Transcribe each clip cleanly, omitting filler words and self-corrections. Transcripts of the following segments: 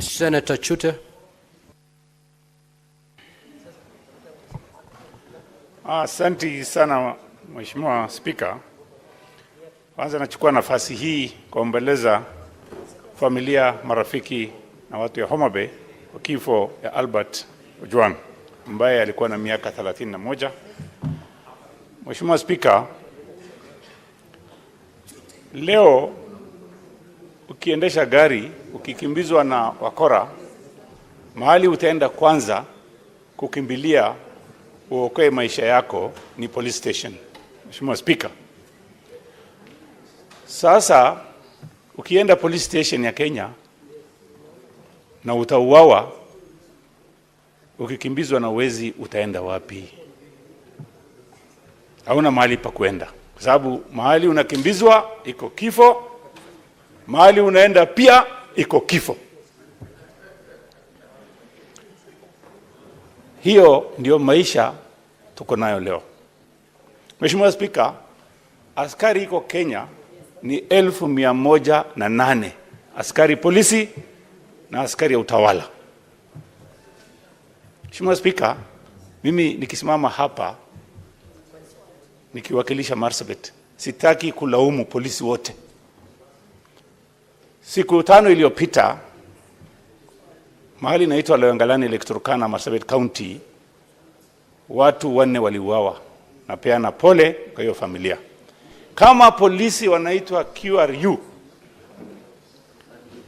Sen.Chute. Asante sana Mheshimiwa Spika. Kwanza nachukua nafasi hii kuomboleza familia, marafiki na watu ya Homa Bay kwa kifo ya Albert Sen.Chute ambaye alikuwa na miaka 31. Mheshimiwa Spika, leo ukiendesha gari ukikimbizwa na wakora, mahali utaenda kwanza kukimbilia uokoe maisha yako ni police station. Mheshimiwa Spika, sasa ukienda police station ya Kenya na utauawa, ukikimbizwa na wezi utaenda wapi? Hauna mahali pa kwenda, kwa sababu mahali unakimbizwa iko kifo, mahali unaenda pia iko kifo. Hiyo ndio maisha tuko nayo leo. Mheshimiwa Spika, askari iko Kenya ni 1,108 askari polisi na askari ya utawala. Mheshimiwa Spika, mimi nikisimama hapa nikiwakilisha Marsabit, sitaki kulaumu polisi wote. Siku 5 iliyopita mahali naitwa Loyangalani Electorokana, Marsabit County, watu 4 waliuawa. Napeana pole kwa hiyo familia. Kama polisi wanaitwa QRU,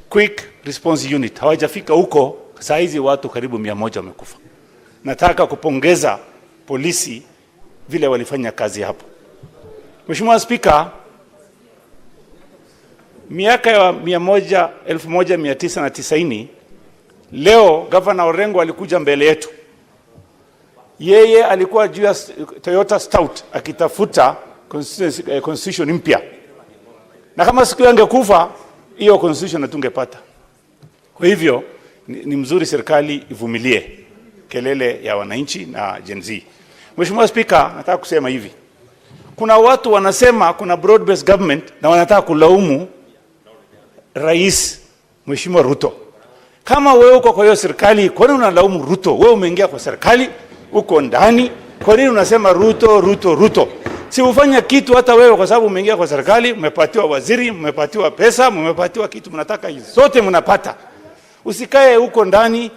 Quick Response Unit, hawajafika huko, saa hizi watu karibu 100 wamekufa. Nataka kupongeza polisi vile walifanya kazi hapo. Mheshimiwa Spika, miaka ya 1990 leo Governor Orengo alikuja mbele yetu. Yeye alikuwa juu ya Toyota Stout akitafuta constitution mpya. Na kama siku angekufa, hiyo constitution hatungepata. Kwa hivyo ni mzuri serikali ivumilie kelele ya wananchi na Gen Z. Mheshimiwa Spika, nataka kusema hivi. Kuna watu wanasema kuna broad based government na wanataka kulaumu Rais Mheshimiwa Ruto. Kama wewe uko kwa hiyo serikali, kwa nini unalaumu Ruto? Wewe umeingia kwa serikali, uko ndani, kwa nini unasema Ruto, Ruto, Ruto? Si ufanya kitu hata wewe, kwa sababu umeingia kwa serikali, umepatiwa waziri, umepatiwa pesa, umepatiwa kitu mnataka zote mnapata. Usikae huko ndani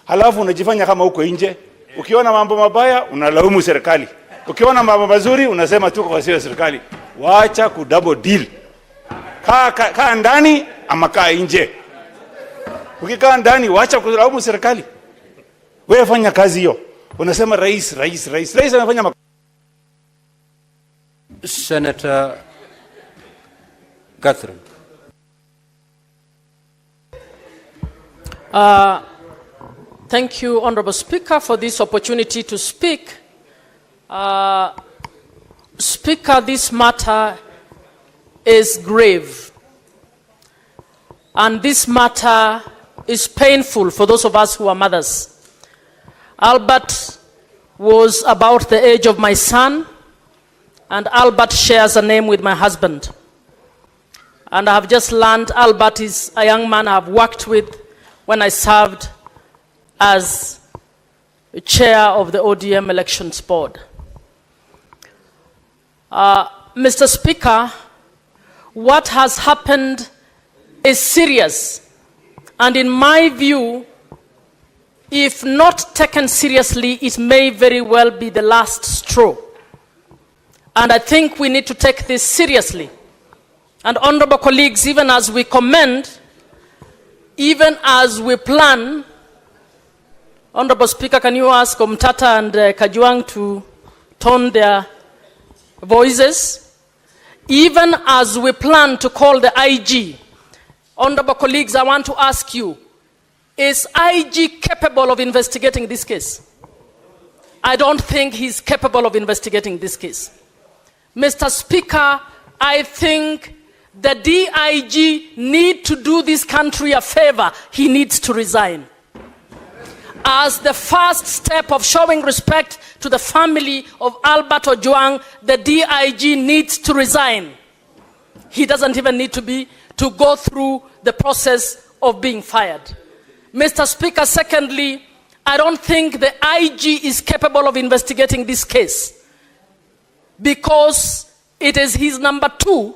halafu unajifanya kama uko nje. Ukiona mambo mabaya unalaumu serikali. Ukiona mambo mazuri unasema tuko kwa serikali. Waacha ku double deal. Kaa ndani ama kaa nje. Ukikaa ndani waacha kulaumu serikali. Wewe fanya kazi hiyo. Unasema rais anafanya Senator Catherine. Thank you, Honorable Speaker, for this opportunity to speak. Speaker, this matter is grave. And this matter is painful for those of us who are mothers. Albert was about the age of my son, and Albert shares a name with my husband. And I have just learned Albert is a young man I have worked with when I served as chair of the ODM Elections Board. Mr. Speaker, what has happened is serious. And in my view, if not taken seriously, it may very well be the last straw. And I think we need to take this seriously. And honorable colleagues, even as we commend, even as we plan, Honorable Speaker, can you ask Omtata and Kajuang to tone their voices? Even as we plan to call the IG, honorable colleagues, I want to ask you, is IG capable of investigating this case? I don't think he's capable of investigating this case. Mr. Speaker, I think the DIG need to do this country a favor. He needs to resign. As the first step of showing respect to the family of Albert Ojwang, the DIG needs to resign. He doesn't even need to go through the process of being fired. Mr. Speaker, secondly, I don't think the IG is capable of investigating this case because it is his number 2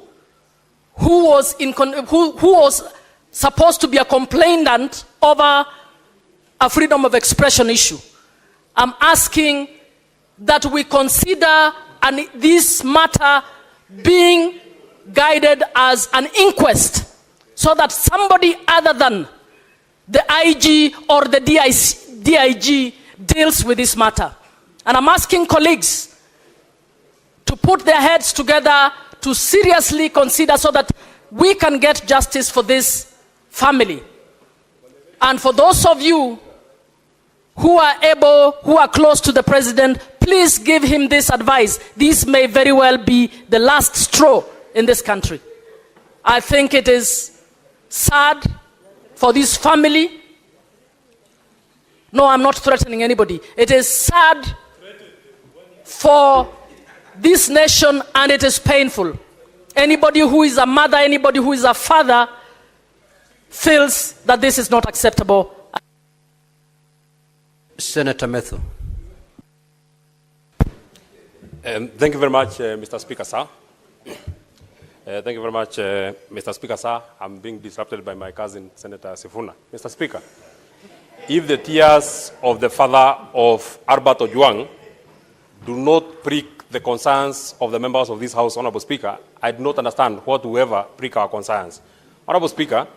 who was supposed to be a complainant over a freedom of expression issue. I'm asking that we consider this matter being guided as an inquest so that somebody other than the IG or the DIG deals with this matter. And I'm asking colleagues to put their heads together to seriously consider so that we can get justice for this family. And for those of you who are close to the president, please give him this advice. This may very well be the last straw in this country. I think it is sad for this family. No, I'm not threatening anybody. It is sad for this nation and it is painful. Anybody who is a mother, anybody who is a father feels that this is not acceptable. Senator Methu. Thank you very much, Mr. Speaker, sir. Thank you very much, Mr. Speaker, sir. I'm being disrupted by my cousin, Senator Sifuna. Mr. Speaker, if the tears of the father of Albert Ojwang do not prick the concerns of the members of this House, Honorable Speaker, I do not understand what will ever prick our concerns. Honorable Speaker,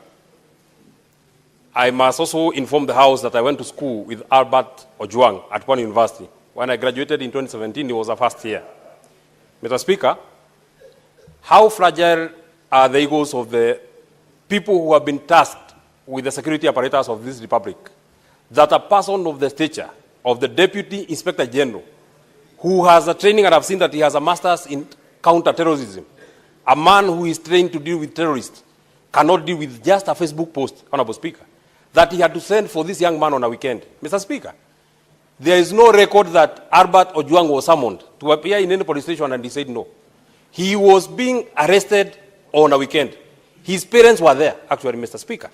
I must also inform the House that I went to school with Albert Ojwang at one university. When I graduated in 2017, it was a first year. Mr. Speaker, how fragile are the egos of the people who have been tasked with the security apparatus of this republic, that a person of the stature of the Deputy Inspector General, who has a training, and I've seen that he has a master's in counter-terrorism, a man who is trained to deal with terrorists, cannot deal with just a Facebook post, Honorable Speaker, that he had to send for this young man on a weekend. Mr. Speaker, there is no record that Albert Ojwang was summoned to appear in any police station and he said no. He was being arrested on a weekend. His parents were there, actually, Mr. Speaker.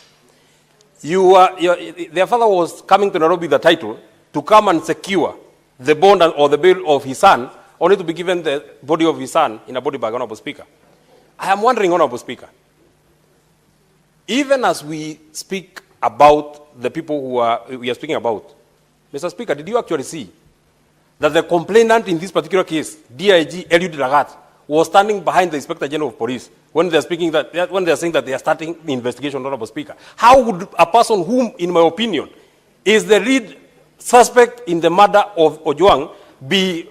Their father was coming to Nairobi with the title to come and secure the bond or the bail of his son, only to be given the body of his son in a body bag, Honorable Speaker. I am wondering, Honorable Speaker, even as we speak about the people we are speaking about, Mr. Speaker, did you actually see that the complainant in this particular case, DIG Eliud Lagat, was standing behind the Inspector General of Police when they are saying that they are starting the investigation, Honorable Speaker? How would a person whom, in my opinion, is the lead suspect in the murder of Ojwang be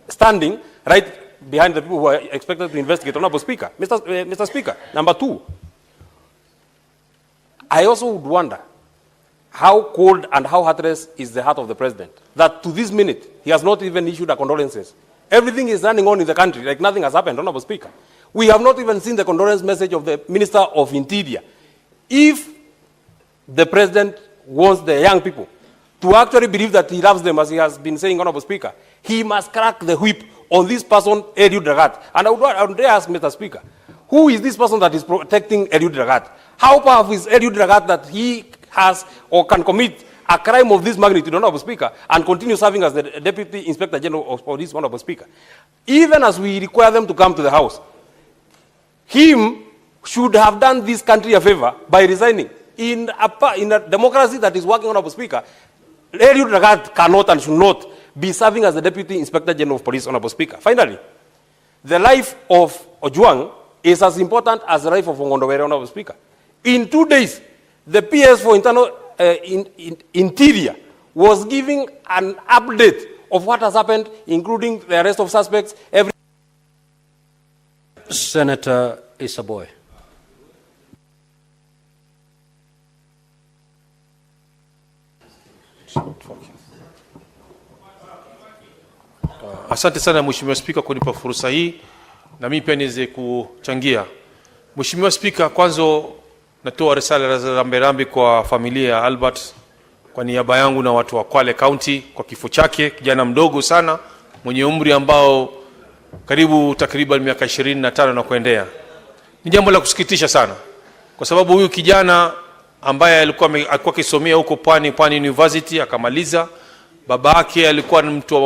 standing right behind the people who are expected to investigate, Honorable Speaker? Mr. Speaker, number 2, I also would wonder how cold and how heartless is the heart of the president, that to this minute he has not even issued a condolences. Everything is running on in the country like nothing has happened, Honorable Speaker. We have not even seen the condolence message of the Minister of Interior. If the president wants the young people to actually believe that he loves them, as he has been saying, Honorable Speaker, he must crack the whip on this person, Eliud Lagat. And I would ask, Mr. Speaker, who is this person that is protecting Eliud Lagat? How powerful is Eliud Lagat that he has or can commit a crime of this magnitude, Honorable Speaker, and continue serving as the Deputy Inspector General of Police, Honorable Speaker? Even as we require them to come to the House, him should have done this country a favor by resigning. In a democracy that is working, Honorable Speaker, Eliud Lagat cannot and should not be serving as the Deputy Inspector General of Police, Honorable Speaker. Finally, the life of Ojwang is as important as the life of Ongondowere, Honorable Speaker. In 2 days, the PS for Internal Interior was giving an update of what has happened, including the arrest of suspects. Senator Isaboy. Asante sana Mheshimiwa Spika kunipa fursa hii na mimi pia niweze kuchangia. Mheshimiwa Spika, kwanza natoa risala za rambirambi kwa familia ya Albert kwa niaba yangu na watu wa Kwale County kwa kifo chake, kijana mdogo sana mwenye umri ambao karibu takriban miaka 25 na kuendelea. Ni jambo la kusikitisha sana kwa sababu huyu kijana ambaye alikuwa akisomea huko Pwani University akamaliza. Baba yake alikuwa ni mtu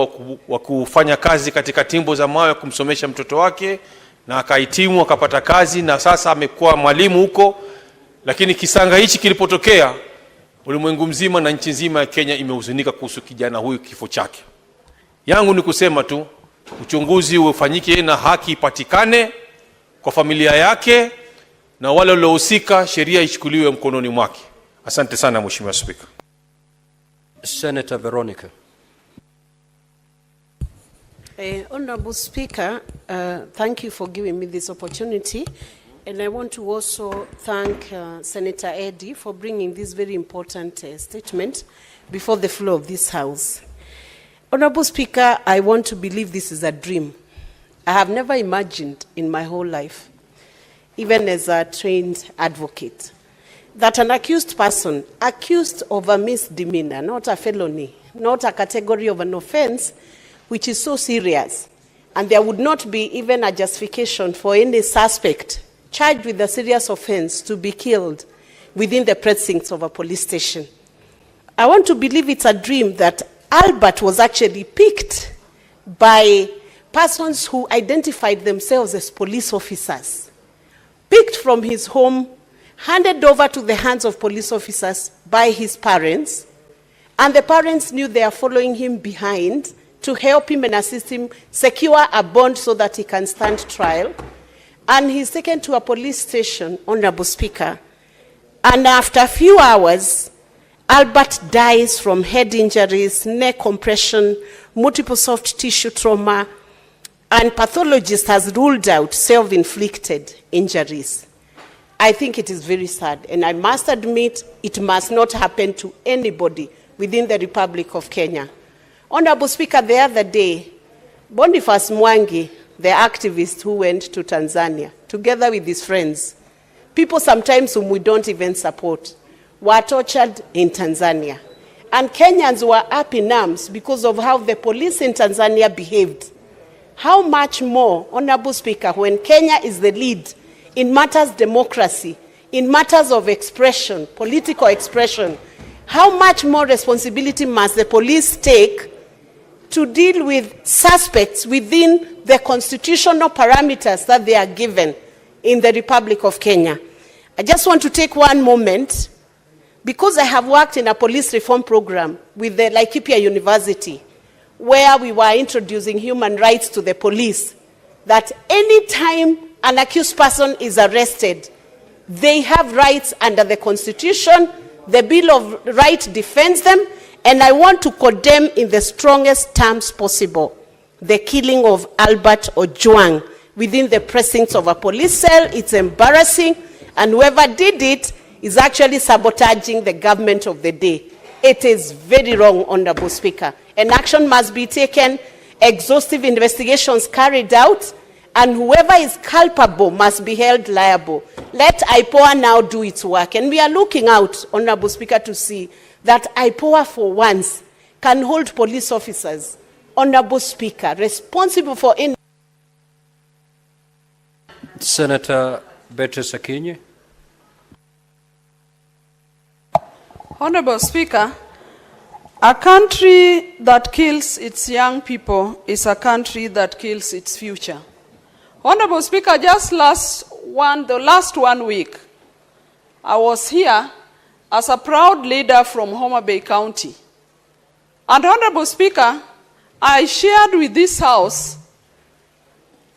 wa kufanya kazi katika timbo za mawe kumsomesha mtoto wake, na akahitimu akapata kazi, na sasa amekuwa mwalimu huko. Lakini kisanga hichi kilipotokea, ulimwengu mzima na nchi nzima ya Kenya imehuzunika kuhusu kijana huyu, kifo chake. Yangu ni kusema tu uchunguzi ufanyike na haki ipatikane kwa familia yake, na wale waliohusika sheria ichukuliwe mkononi mwake. Asante sana Mheshimiwa Spika. Senator Veronica. Honorable Speaker, thank you for giving me this opportunity. And I want to also thank Senator Eddie for bringing this very important statement before the floor of this House. Honorable Speaker, I want to believe this is a dream. I have never imagined in my whole life, even as a trained advocate, that an accused person, accused of a misdemeanor, not a felony, not a category of an offense, which is so serious, and there would not be even a justification for any suspect charged with a serious offense to be killed within the precincts of a police station. I want to believe it's a dream that Albert was actually picked by persons who identified themselves as police officers, picked from his home, handed over to the hands of police officers by his parents, and the parents knew they are following him behind to help him and assist him secure a bond so that he can stand trial. And he's taken to a police station, Honorable Speaker, and after a few hours, Albert dies from head injuries, neck compression, multiple soft tissue trauma, and pathologist has ruled out self-inflicted injuries. I think it is very sad, and I must admit it must not happen to anybody within the Republic of Kenya. Honorable Speaker, the other day, Boniface Mwangi, the activist who went to Tanzania, together with his friends, people sometimes whom we don't even support, were tortured in Tanzania. And Kenyans were up in arms because of how the police in Tanzania behaved. How much more, Honorable Speaker, when Kenya is the lead in matters democracy, in matters of expression, political expression, how much more responsibility must the police take to deal with suspects within the constitutional parameters that they are given in the Republic of Kenya? I just want to take one moment, because I have worked in a police reform program with the Laikipia University, where we were introducing human rights to the police, that any time an accused person is arrested, they have rights under the Constitution. The Bill of Rights defends them, and I want to condemn in the strongest terms possible the killing of Albert Ojwang within the precincts of a police cell. It's embarrassing, and whoever did it is actually sabotaging the government of the day. It is very wrong, Honorable Speaker, and action must be taken, exhaustive investigations carried out, and whoever is culpable must be held liable. Let IPOA now do its work. And we are looking out, Honorable Speaker, to see that IPOA for once can hold police officers, Honorable Speaker, responsible for any... Senator Beatrice Akinyi. Honorable Speaker, a country that kills its young people is a country that kills its future. Honorable Speaker, just the last 1 week, I was here as a proud leader from Homa Bay County. And Honorable Speaker, I shared with this House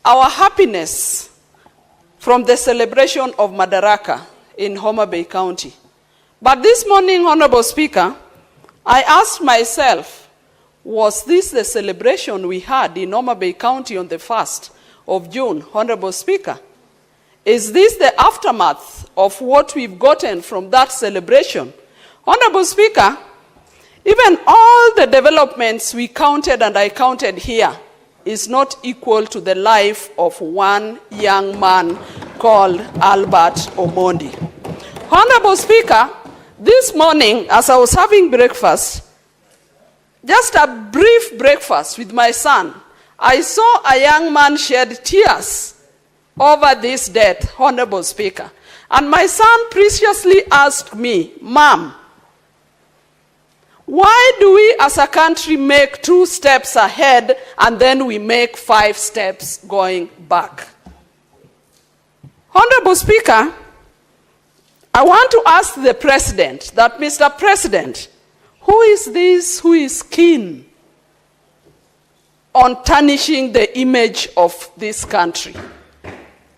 our happiness from the celebration of Madaraka in Homa Bay County. But this morning, Honorable Speaker, I asked myself, was this the celebration we had in Homa Bay County on the 1st of June, Honorable Speaker? Is this the aftermath of what we've gotten from that celebration? Honorable Speaker, even all the developments we counted and I counted here is not equal to the life of one young man called Albert Omondi. Honorable Speaker, this morning as I was having breakfast, just a brief breakfast with my son, I saw a young man shed tears over this death, Honorable Speaker. And my son preciously asked me, Mom, why do we as a country make 2 steps ahead and then we make 5 steps going back? Honorable Speaker, I want to ask the President that, Mr. President, who is this who is keen on tarnishing the image of this country?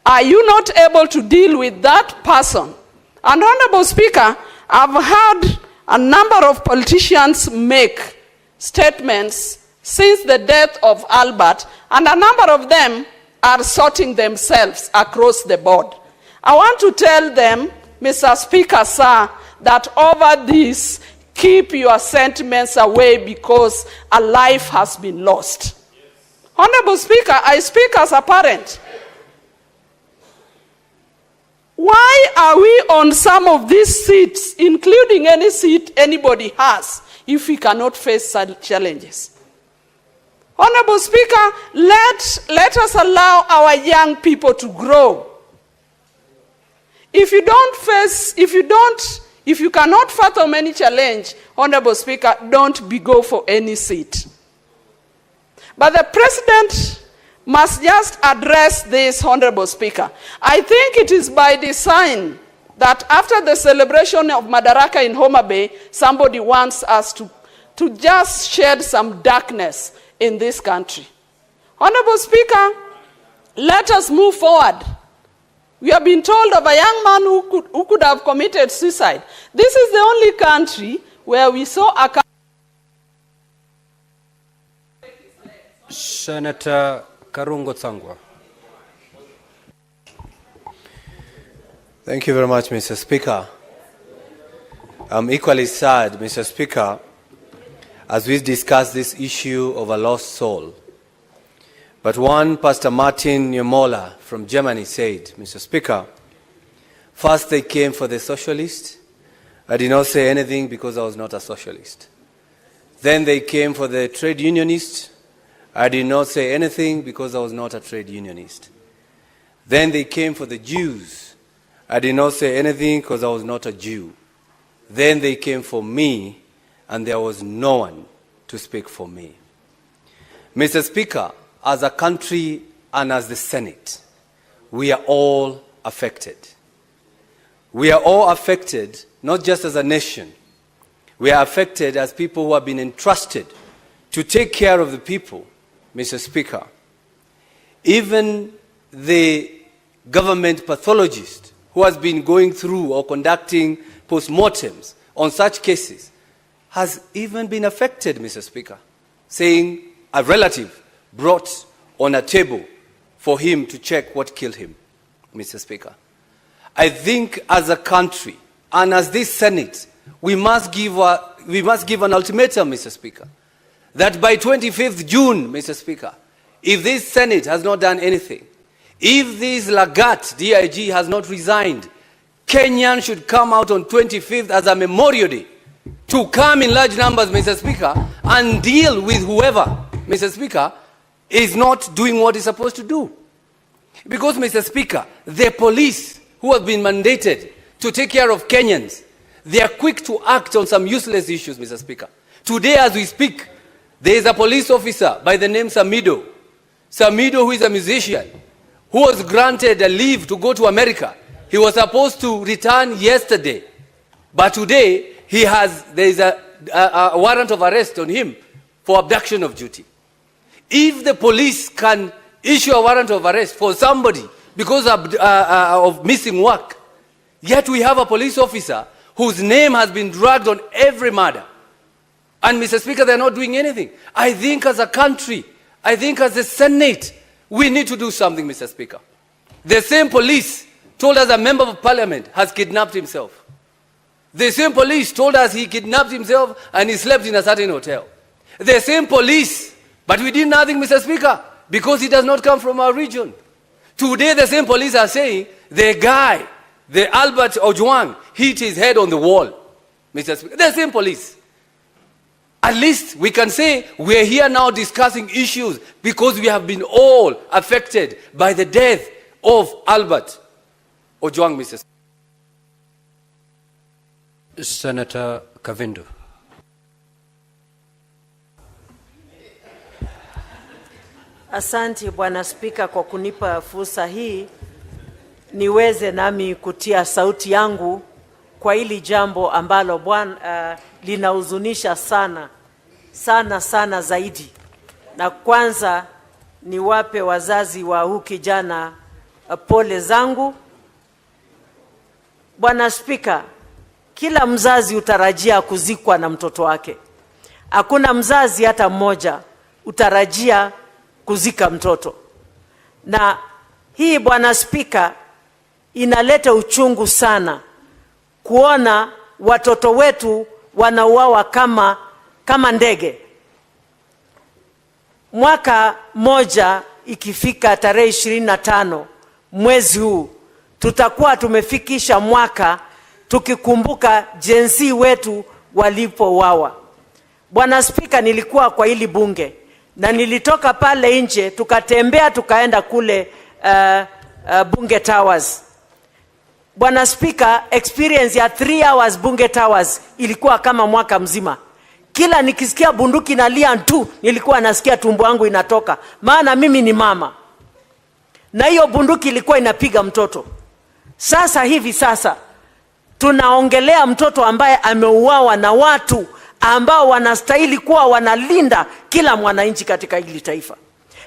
Are you not able to deal with that person? And Honorable Speaker, I've had a number of politicians make statements since the death of Albert, and a number of them are sorting themselves across the board. I want to tell them, Mr. Speaker, sir, that over this, keep your sentiments away because a life has been lost. Yes. Honorable Speaker, I speak as a parent. Why are we on some of these seats, including any seat anybody has, if we cannot face such challenges? Honorable Speaker, let us allow our young people to grow. If you cannot fathom any challenge, Honorable Speaker, don't go for any seat. But the President must just address this, Honorable Speaker. I think it is by design that after the celebration of Madaraka in Homa Bay, somebody wants us to just shed some darkness in this country. Honorable Speaker, let us move forward. We have been told of a young man who could have committed suicide. This is the only country where we saw a... Senator Karungo Tsangwa. Thank you very much, Mr. Speaker. I'm equally sad, Mr. Speaker, as we discuss this issue of a lost soul. But one, Pastor Martin Niemoller from Germany said, Mr. Speaker, first they came for the socialist. I did not say anything because I was not a socialist. Then they came for the trade unionist. I did not say anything because I was not a trade unionist. Then they came for the Jews. I did not say anything because I was not a Jew. Then they came for me, and there was no one to speak for me. Mr. Speaker, as a country and as the Senate, we are all affected. We are all affected, not just as a nation. We are affected as people who have been entrusted to take care of the people, Mr. Speaker. Even the government pathologist who has been going through or conducting postmortems on such cases has even been affected, Mr. Speaker, saying a relative brought on a table for him to check what killed him, Mr. Speaker. I think as a country and as this Senate, we must give an ultimatum, Mr. Speaker, that by 25th June, Mr. Speaker, if this Senate has not done anything, if this Lagat DIG has not resigned, Kenyans should come out on 25th as a Memorial Day to come in large numbers, Mr. Speaker, and deal with whoever, Mr. Speaker, is not doing what it's supposed to do. Because, Mr. Speaker, the police who have been mandated to take care of Kenyans, they are quick to act on some useless issues, Mr. Speaker. Today, as we speak, there is a police officer by the name Samido. Samido, who is a musician, who was granted a leave to go to America. He was supposed to return yesterday, but today there is a warrant of arrest on him for abduction of duty. If the police can issue a warrant of arrest for somebody because of missing work, yet we have a police officer whose name has been dragged on every murder. And, Mr. Speaker, they're not doing anything. I think as a country, I think as a Senate, we need to do something, Mr. Speaker. The same police told us a member of parliament has kidnapped himself. The same police told us he kidnapped himself and he slept in a certain hotel. The same police, but we did nothing, Mr. Speaker, because he does not come from our region. Today, the same police are saying the guy, the Albert Ojwang, hit his head on the wall, Mr. Speaker. The same police. At least we can say we're here now discussing issues because we have been all affected by the death of Albert Ojwang, Mr. Speaker. Senator Kavindu. Asante Bwana Spika kwa kunipa fursa hii niweze nami kutia sauti yangu kwa hili jambo ambalo linahuzunisha sana zaidi. Na kwanza niwape wazazi wa huyu kijana pole zangu. Bwana Spika, kila mzazi utarajia kuzikwa na mtoto wake. Hakuna mzazi hata mmoja utarajia kuzika mtoto. Na hii Bwana Spika inaleta uchungu sana kuona watoto wetu wanauawa kama ndege. Mwaka moja ikifika tarehe 25 mwezi huu tutakuwa tumefikisha mwaka tukikumbuka jinsi wetu walipouawa. Bwana Spika, nilikuwa kwa hili bunge na nilitoka pale nje tukatembea tukaenda kule Bunge Towers. Bwana Spika, experience ya 3 hours Bunge Towers ilikuwa kama mwaka mzima. Kila nikisikia bunduki nalia tu nilikuwa nasikia tumbo yangu inatoka, maana mimi ni mama. Na hiyo bunduki ilikuwa inapiga mtoto. Sasa tunaongelea mtoto ambaye ameuawa na watu ambao wanastahili kuwa wanalinda kila mwananchi katika hili taifa.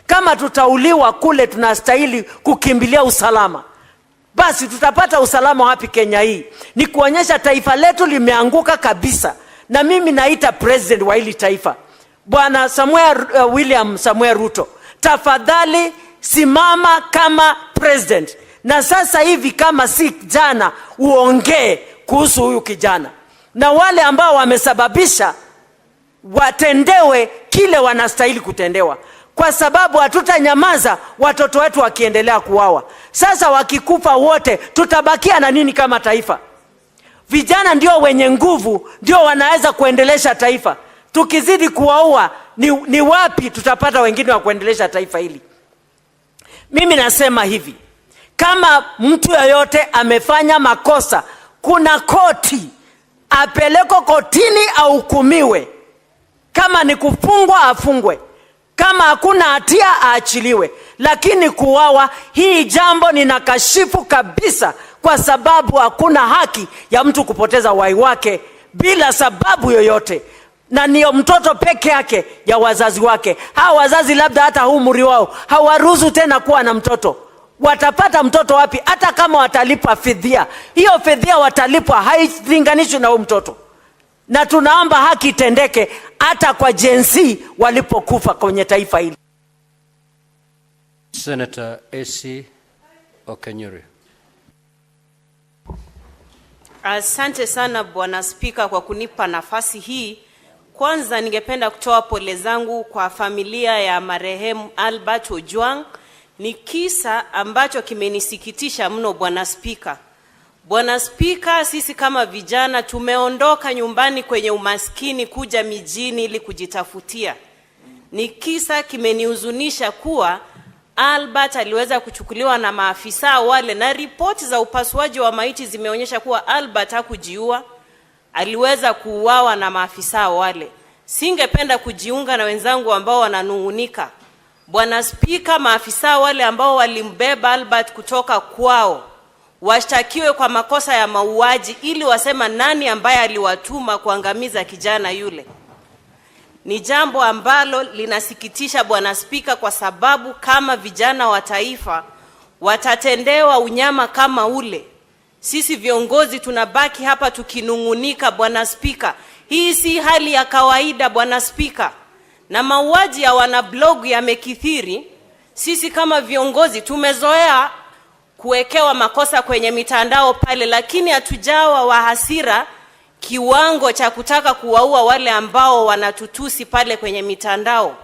Kama tutauliwa kule tunastahili kukimbilia usalama. Basi tutapata usalama wapi Kenya hii? Ni kuonyesha taifa letu limeanguka kabisa. Na mimi naita president wa hili taifa, Bwana William Samuel Ruto, tafadhali simama kama president. Na sasa hivi kama si jana uongee kuhusu huyu kijana. Na wale ambao wamesababisha watendewe kile wanastahili kutendewa. Kwa sababu hatutanyamaza watoto wetu wakiendelea kuuawa. Sasa wakikufa wote tutabakia na nini kama taifa? Vijana ndio wenye nguvu, ndio wanaweza kuendelesha taifa. Tukizidi kuwaua ni wapi tutapata wengine wa kuendelesha taifa hili? Mimi nasema hivi, kama mtu yoyote amefanya makosa, kuna koti, apeleko kotini ahukumiwe. Kama ni kufungwa afungwe, kama hakuna hatia aachiliwe. Lakini kuuawa, hii jambo ninakashifu kabisa, kwa sababu hakuna haki ya mtu kupoteza uhai wake bila sababu yoyote. Na niyo mtoto peke yake ya wazazi wake. Hawa wazazi labda hata umri wao hawaruhusu tena kuwa na mtoto. Watapata mtoto wapi? Hata kama watalipa fidhia, hiyo fidhia watalipwa hailinganishwi na huyo mtoto. Na tunaomba haki itendeke hata kwa jinsi walipokufa kwenye taifa hili. Senator AC Okenyuri. Asante sana Bwana Spika kwa kunipa nafasi hii. Kwanza ningependa kutoa pole zangu kwa familia ya marehemu Albert Ojwang. Ni kisa ambacho kimenisikitisha mno Bwana Spika. Bwana Spika, sisi kama vijana tumeondoka nyumbani kwenye umaskini kuja mijini ili kujitafutia. Ni kisa kimenihuzunisha kuwa Albert aliweza kuchukuliwa na maafisa wale, na ripoti za upasuaji wa maiti zimeonyesha kuwa Albert hakujiua, aliweza kuuawa na maafisa wale. Singependa kujiunga na wenzangu ambao wananungunika. Bwana Spika, maafisa wale ambao walimbeba Albert kutoka kwao washtakiwe kwa makosa ya mauaji ili wasema nani ambaye aliwatuma kuangamiza kijana yule. Ni jambo ambalo linasikitisha Bwana Spika, kwa sababu kama vijana wa taifa watatendewa unyama kama ule, sisi viongozi tunabaki hapa tukinungunika Bwana Spika. Hii si hali ya kawaida Bwana Spika. Na mauaji ya wanablog yamekithiri. Sisi kama viongozi tumezoea kuwekewa makosa kwenye mitandao pale, lakini hatujawa wa hasira kiwango cha kutaka kuwaua wale ambao wanatutusi pale kwenye mitandao.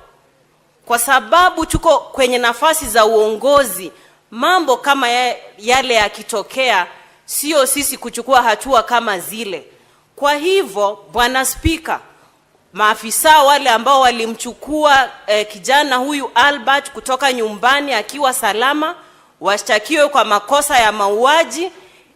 Kwa sababu tuko kwenye nafasi za uongozi, mambo kama yale yakitokea, sio sisi kuchukua hatua kama zile. Kwa hivyo Bwana Spika, maafisa wale ambao walimchukua kijana huyu Albert kutoka nyumbani akiwa salama washtakiwe kwa makosa ya mauaji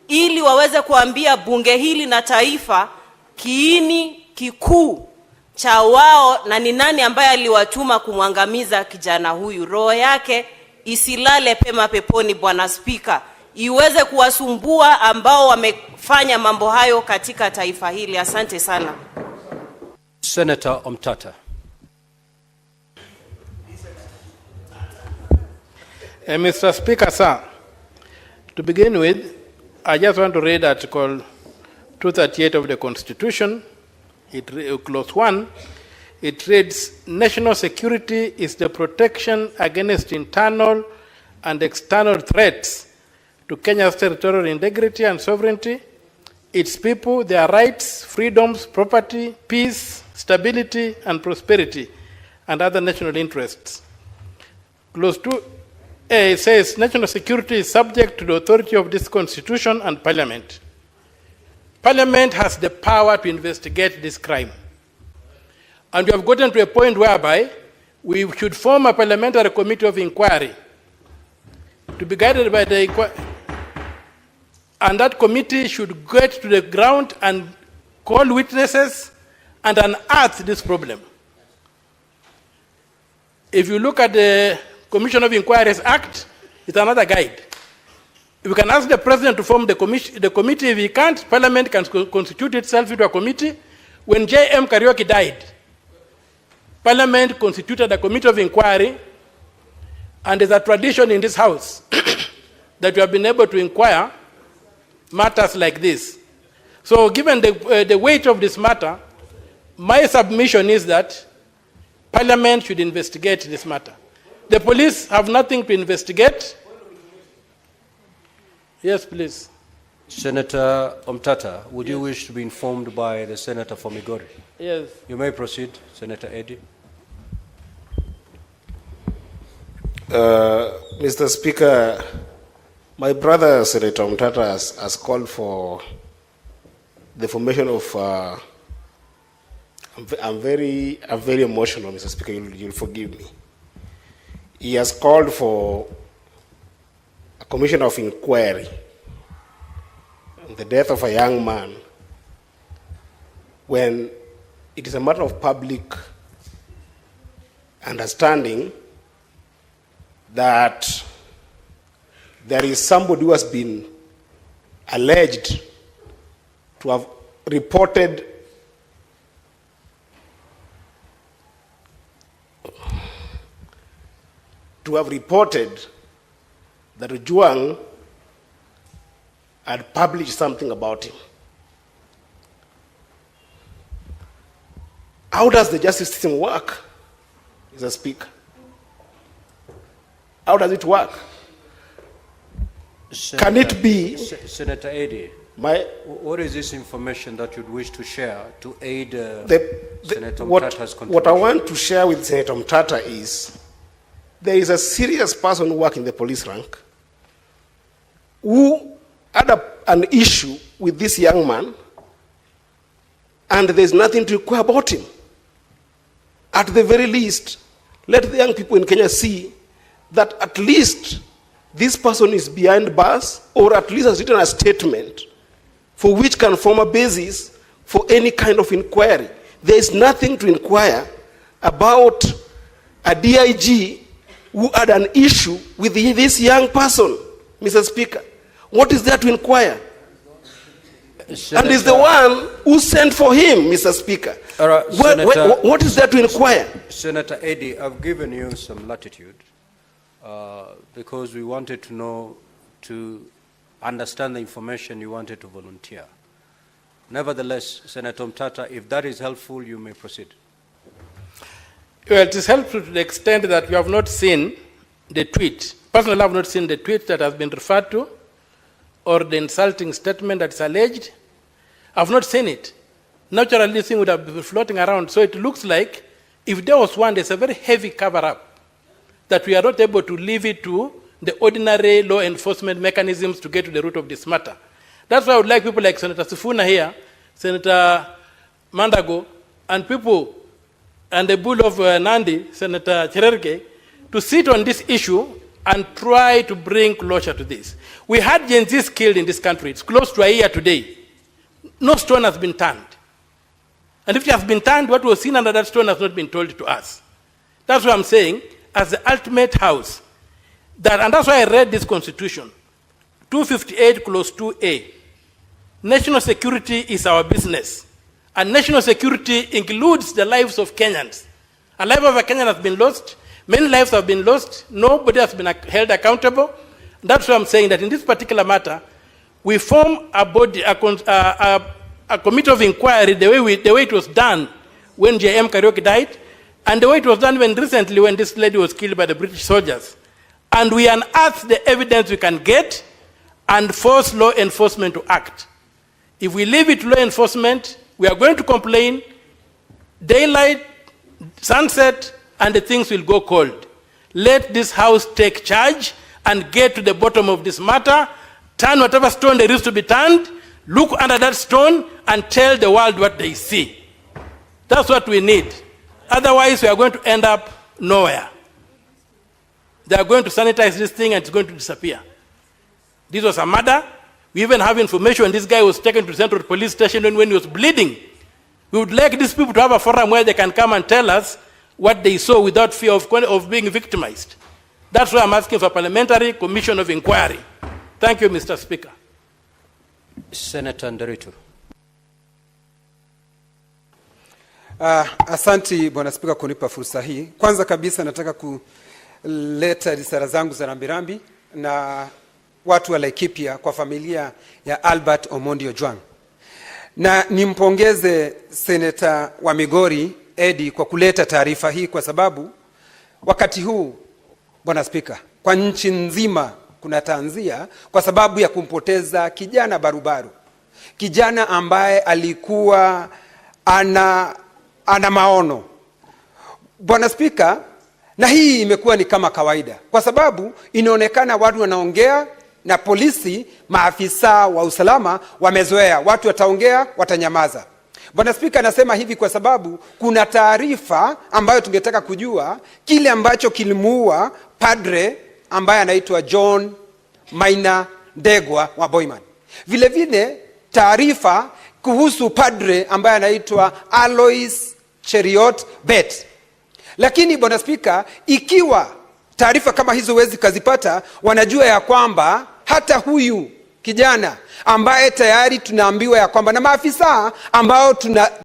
ili waweze kuambia bunge hili na taifa kiini kikuu cha wao na ni nani ambaye aliwatuma kumwangamiza kijana huyu. Roho yake isilale pema peponi, Bwana Spika, iweze kuwasumbua ambao wamefanya mambo hayo katika taifa hili. Asante sana. Senator Omtata. Mr. Speaker, sir, to begin with, I just want to read Article 238 of the Constitution. Clause 1, it reads, national security is the protection against internal and external threats to Kenya's territorial integrity and sovereignty, its people, their rights, freedoms, property, peace, stability, and prosperity, and other national interests. Clause 2A says, national security is subject to the authority of this Constitution and Parliament. Parliament has the power to investigate this crime. And we have gotten to a point whereby we should form a parliamentary committee of inquiry to be guided by the inquiry. And that committee should get to the ground and call witnesses and unearth this problem. If you look at the Commission of Inquiries Act, it's another guide. We can ask the president to form the committee. If he can't, Parliament can constitute itself into a committee. When J.M. Kariuki died, Parliament constituted a committee of inquiry, and there's a tradition in this House that we have been able to inquire matters like this. So given the weight of this matter, my submission is that Parliament should investigate this matter. The police have nothing to investigate. Yes, please. Senator Omtata, would you wish to be informed by the Senator for Migori? Yes. You may proceed, Senator Eddy. Mr. Speaker, my brother Senator Omtata has called for the formation of. I'm very emotional, Mr. Speaker. You'll forgive me. He has called for a commission of inquiry on the death of a young man when it is a matter of public understanding that there is somebody who has been alleged to have reported that Ojwang had published something about him. How does the justice system work, Mr. Speaker? How does it work? Senator, can it be... Senator Eddy, what is this information that you'd wish to share to aid Senator Omtata's contribution? What I want to share with Senator Omtata is there is a serious person who works in the police rank who had an issue with this young man, and there's nothing to inquire about him. At the very least, let the young people in Kenya see that at least this person is behind bars, or at least has written a statement for which can form a basis for any kind of inquiry. There is nothing to inquire about a DIG who had an issue with this young person, Mr. Speaker. What is there to inquire? Senator, and is the one who sent for him, Mr. Speaker. What is there to inquire? Senator Eddy, I've given you some latitude because we wanted to know, to understand the information you wanted to volunteer. Nevertheless, Senator Omtata, if that is helpful, you may proceed. Well, it is helpful to the extent that you have not seen the tweet. Personally, I have not seen the tweet that has been referred to or the insulting statement that is alleged. I have not seen it. Naturally, this thing would have been floating around. So it looks like if there was one, there's a very heavy cover-up that we are not able to leave it to the ordinary law enforcement mechanisms to get to the root of this matter. That's why I would like people like Senator Sifuna here, Senator Mandago, and people, and the bull of Nandi, Senator Cherargei, to sit on this issue and try to bring closure to this. We had Gen Zs killed in this country. It's close to a year today. No stone has been turned. And if it has been turned, what was seen under that stone has not been told to us. That's what I'm saying, as the ultimate house. And that's why I read this constitution. 258 clause 2A. National security is our business. And national security includes the lives of Kenyans. A life of a Kenyan has been lost. Many lives have been lost. Nobody has been held accountable. That's why I'm saying that in this particular matter, we form a body, a committee of inquiry the way it was done when J.M. Kariuki died, and the way it was done recently when this lady was killed by the British soldiers. And we unearth the evidence we can get and force law enforcement to act. If we leave it to law enforcement, we are going to complain, daylight, sunset, and the things will go cold. Let this house take charge and get to the bottom of this matter, turn whatever stone there is to be turned, look under that stone, and tell the world what they see. That's what we need. Otherwise, we are going to end up nowhere. They are going to sanitize this thing and it's going to disappear. This was a murder. We even have information this guy was taken to Central Police Station when he was bleeding. We would like these people to have a forum where they can come and tell us what they saw without fear of being victimized. That's why I'm asking for a parliamentary commission of inquiry. Thank you, Mr. Speaker. Senator Nderitu. Asanti Bwana Spika kunipa fursa hii. Kwanza kabisa nataka kuleta risala zangu za rambirambi na watu wa Laikipia kwa familia ya Albert Omondi Ojwang. Na nimpongeze Seneta wa Migori Eddie kwa kuleta taarifa hii kwa sababu wakati huu Bwana Spika, kwa nchi nzima kuna tanzia kwa sababu ya kumpoteza kijana barubaru. Kijana ambaye alikuwa ana maono. Bwana Spika, na hii imekuwa ni kama kawaida kwa sababu inaonekana watu wanaongea na polisi, maafisa wa usalama wamezoea. Watu wataongea, watanyamaza. Bwana Spika, nasema hivi kwa sababu kuna taarifa ambayo tungetaka kujua kile ambacho kilimuua padre ambaye anaitwa John Maina Ndegwa wa Boyman. Vile vile taarifa kuhusu padre ambaye anaitwa Alois Cheriot Bet. Lakini Bwana Spika, ikiwa taarifa kama hizo huwezi kazipata, wanajua ya kwamba hata huyu kijana ambaye tayari tunaambiwa ya kwamba na maafisa ambao